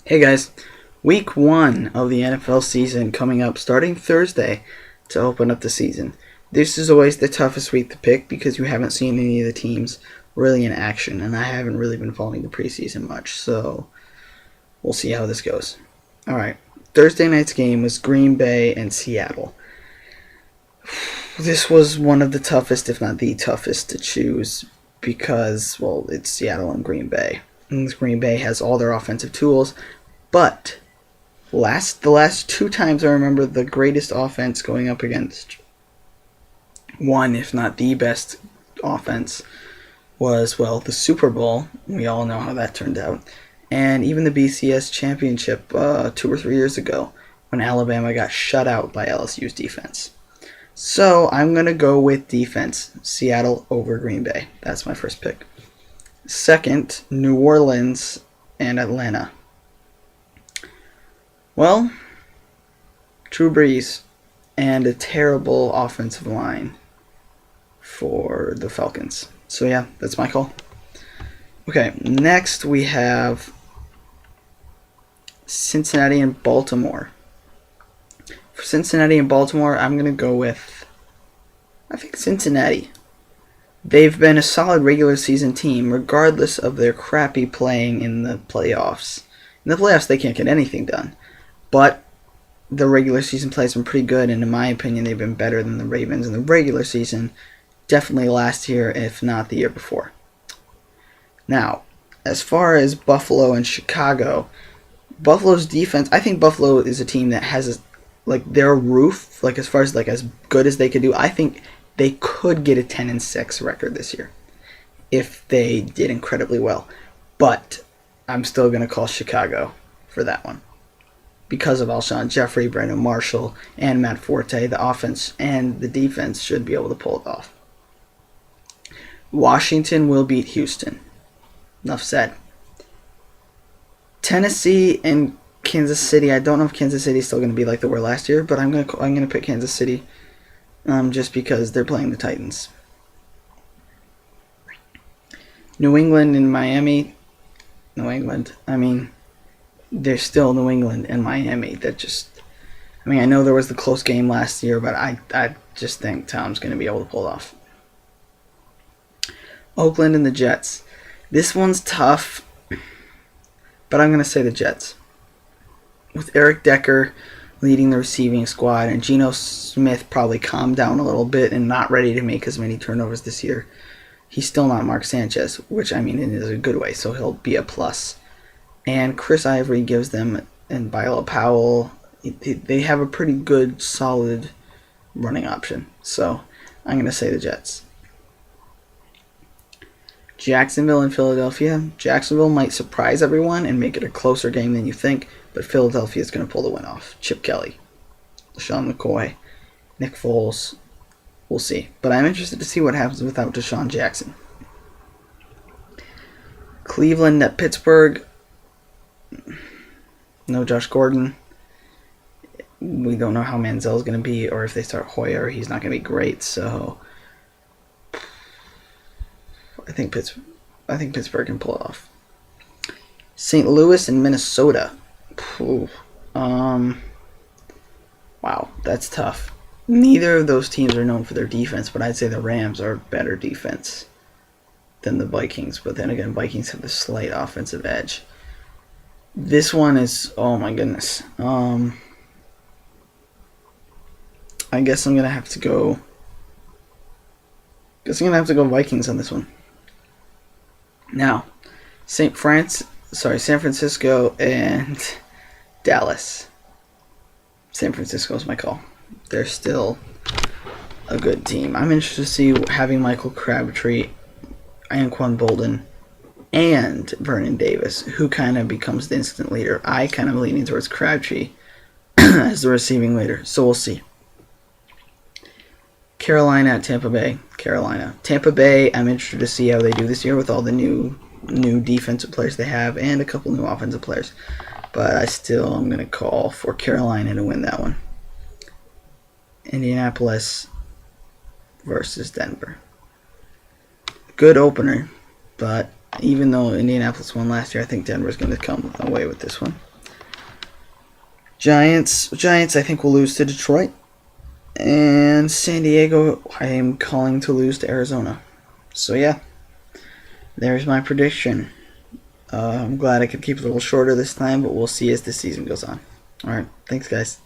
Hey guys, week one of the NFL season coming up starting Thursday to open up the season. This is always the toughest week to pick because you haven't seen any of the teams really in action, and I haven't really been following the preseason much, so we'll see how this goes. Alright, Thursday night's game was Green Bay and Seattle. This was one of the toughest, if not the toughest, to choose because, well, it's Seattle and Green Bay. And Green Bay has all their offensive tools, but the last two times I remember the greatest offense going up against one, if not the best offense, was, well, the Super Bowl. We all know how that turned out. And even the BCS championship 2 or 3 years ago when Alabama got shut out by LSU's defense. So I'm going to go with defense, Seattle over Green Bay. That's my first pick. Second, New Orleans and Atlanta. Well, Drew Brees and a terrible offensive line for the Falcons. So yeah, that's my call. Okay, next we have Cincinnati and Baltimore. For Cincinnati and Baltimore, I'm going to go with, I think, Cincinnati. They've been a solid regular season team, regardless of their crappy playing in the playoffs. In the playoffs, they can't get anything done. But the regular season play has been pretty good, and in my opinion, they've been better than the Ravens in the regular season. Definitely last year, if not the year before. Now, as far as Buffalo and Chicago, Buffalo's defense, I think Buffalo is a team that has their roof, as far as as good as they could do. I think they could get a 10-6 record this year if they did incredibly well. But I'm still going to call Chicago for that one. Because of Alshon Jeffrey, Brandon Marshall, and Matt Forte, the offense and the defense should be able to pull it off. Washington will beat Houston. Enough said. Tennessee and Kansas City. I don't know if Kansas City is still going to be like they were last year, but I'm gonna pick Kansas City. Just because they're playing the Titans. New England and Miami. New England. I mean, they're still New England and Miami. I know there was the close game last year, but I just think Tom's going to be able to pull it off. Oakland and the Jets. This one's tough, but I'm going to say the Jets. With Eric Decker leading the receiving squad, and Geno Smith probably calmed down a little bit and not ready to make as many turnovers this year. He's still not Mark Sanchez, which is a good way, so he'll be a plus. And Chris Ivory gives them, and Bilal Powell, they have a pretty good, solid running option. So I'm going to say the Jets. Jacksonville and Philadelphia. Jacksonville might surprise everyone and make it a closer game than you think, but Philadelphia is going to pull the win off. Chip Kelly, LaShawn McCoy, Nick Foles. We'll see. But I'm interested to see what happens without Deshaun Jackson. Cleveland at Pittsburgh. No Josh Gordon. We don't know how Manziel's going to be, or if they start Hoyer, he's not going to be great. So I think Pittsburgh can pull it off. St. Louis and Minnesota. Wow, that's tough. Neither of those teams are known for their defense, but I'd say the Rams are better defense than the Vikings. But then again, Vikings have the slight offensive edge. This one is, oh my goodness. I guess I'm gonna have to go. Vikings on this one. Now, San Francisco and Dallas. San Francisco is my call. They're still a good team. I'm interested to see having Michael Crabtree, Anquan Bolden, and Vernon Davis, who kind of becomes the instant leader. I kind of leaning towards Crabtree as the receiving leader, so we'll see. Carolina at Tampa Bay. Tampa Bay, I'm interested to see how they do this year with all the new defensive players they have and a couple new offensive players. But I still am going to call for Carolina to win that one. Indianapolis versus Denver. Good opener, but even though Indianapolis won last year, I think Denver's going to come away with this one. Giants I think will lose to Detroit. And San Diego, I am calling to lose to Arizona. So yeah, there's my prediction. I'm glad I could keep it a little shorter this time, but we'll see as the season goes on. Alright, thanks guys.